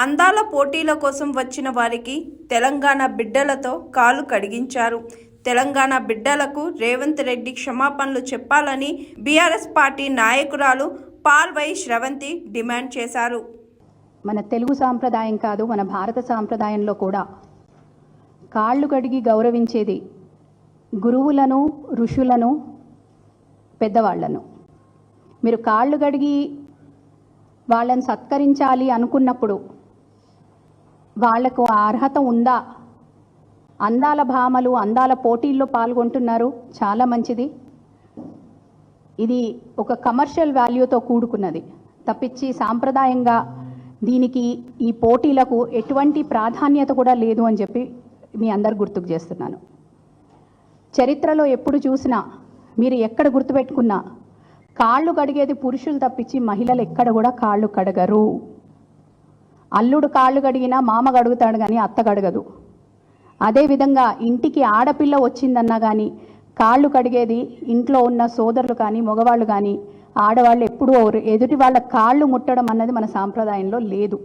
అందాల పోటీల కోసం వచ్చిన వారికి తెలంగాణ బిడ్డలతో కాలు కడిగించారు. తెలంగాణ బిడ్డలకు రేవంత్ రెడ్డి క్షమాపణలు చెప్పాలని బీఆర్ఎస్ పార్టీ నాయకురాలు పాల్వై శ్రవంతి డిమాండ్ చేశారు. మన తెలుగు సాంప్రదాయం కాదు, మన భారత సాంప్రదాయంలో కూడా కాళ్ళు కడిగి గౌరవించేది గురువులను, ఋషులను, పెద్దవాళ్లను. మీరు కాళ్ళు కడిగి వాళ్ళని సత్కరించాలి అనుకున్నప్పుడు వాళ్లకు అర్హత ఉందా? అందాల భామలు అందాల పోటీల్లో పాల్గొంటున్నారు, చాలా మంచిది. ఇది ఒక కమర్షియల్ వాల్యూతో కూడుకున్నది తప్పించి సాంప్రదాయంగా దీనికి ఈ పోటీలకు ఎటువంటి ప్రాధాన్యత కూడా లేదు అని చెప్పి మీ అందరు గుర్తుకు చేస్తున్నాను. చరిత్రలో ఎప్పుడు చూసినా మీరు ఎక్కడ గుర్తుపెట్టుకున్నా కాళ్ళు కడిగేది పురుషులు తప్పించి మహిళలు ఎక్కడ కూడా కాళ్ళు కడగరు. అల్లుడు కాళ్ళు కడిగినా మామ కడుగుతాడు కానీ అత్త కడగదు. అదేవిధంగా ఇంటికి ఆడపిల్ల వచ్చిందన్నా కానీ కాళ్ళు కడిగేది ఇంట్లో ఉన్న సోదరులు కానీ మగవాళ్ళు కానీ ఆడవాళ్ళు ఎప్పుడూ ఎదుటి వాళ్ళ కాళ్ళు ముట్టడం అన్నది మన సాంప్రదాయంలో లేదు.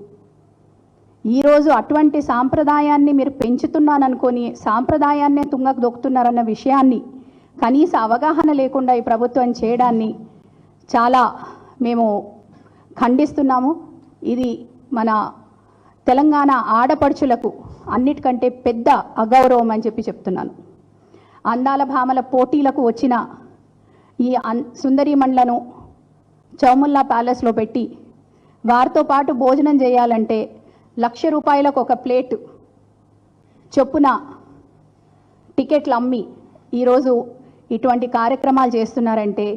ఈరోజు అటువంటి సాంప్రదాయాన్ని మీరు పెంచుతున్నాననుకొని సాంప్రదాయాన్నే తుంగకు దొక్కుతున్నారన్న విషయాన్ని కనీస అవగాహన లేకుండా ఈ ప్రభుత్వం చేయడాన్ని చాలా మేము ఖండిస్తున్నాము. ఇది మన తెలంగాణ ఆడపడుచులకు అన్నిటికంటే పెద్ద అగౌరవం అని చెప్పి చెప్తున్నాను. అందాల భామల పోటీలకు వచ్చిన ఈ సుందరీమణులను చౌముల్లా ప్యాలెస్లో పెట్టి వారితో పాటు భోజనం చేయాలంటే ₹1,00,000 ఒక ప్లేటు చొప్పున టికెట్లు అమ్మి ఈరోజు ఇటువంటి కార్యక్రమాలు చేస్తున్నారంటే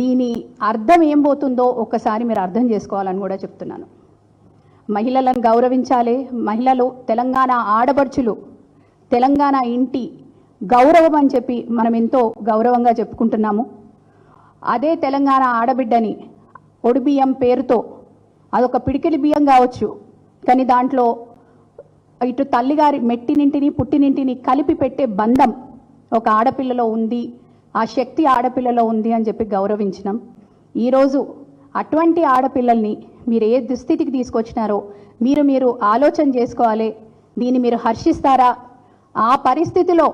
దీని అర్థం ఏం పోతుందో ఒక్కసారి మీరు అర్థం చేసుకోవాలని కూడా చెప్తున్నాను. మహిళలను గౌరవించాలి. మహిళలు తెలంగాణ ఆడపడుచులు, తెలంగాణ ఇంటి గౌరవం అని చెప్పి మనం ఎంతో గౌరవంగా చెప్పుకుంటున్నాము. అదే తెలంగాణ ఆడబిడ్డని ఒడిబియ్యం పేరుతో అదొక పిడికిలి బియ్యం కావచ్చు, కానీ దాంట్లో ఇటు తల్లిగారి మెట్టినింటిని పుట్టినింటిని కలిపి పెట్టే బంధం ఒక ఆడపిల్లలో ఉంది, ఆ శక్తి ఆడపిల్లలో ఉంది అని చెప్పి గౌరవించినాం. ఈరోజు అటువంటి ఆడపిల్లల్ని మీరు ఏ దుస్థితికి తీసుకొచ్చినారో మీరు ఆలోచన చేసుకోవాలి. దీన్ని మీరు హర్షిస్తారా? ఆ పరిస్థితిలో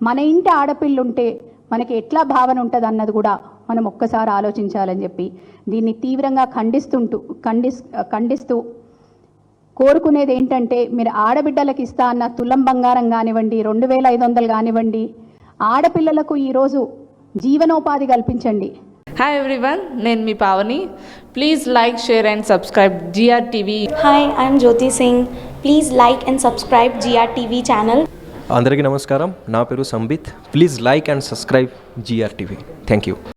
మన ఇంటి ఆడపిల్లుంటే మనకి ఎట్లా భావన ఉంటుంది అన్నది కూడా మనం ఒక్కసారి ఆలోచించాలని చెప్పి దీన్ని తీవ్రంగా ఖండిస్తూ కోరుకునేది ఏంటంటే, మీరు ఆడబిడ్డలకు ఇస్తా అన్న తులం బంగారం కానివ్వండి, 2,500 కానివ్వండి, ఆడపిల్లలకు ఈరోజు జీవనోపాధి కల్పించండి. హాయ్ ఎవ్రీవన్, నేను మీ Pavani. Please like, share and subscribe GRTV. Hi, I'm Jyoti Singh. Please like and subscribe GRTV channel. అందరికీ నమస్కారం, నా పేరు Sambit. Please like and subscribe GRTV. Thank you.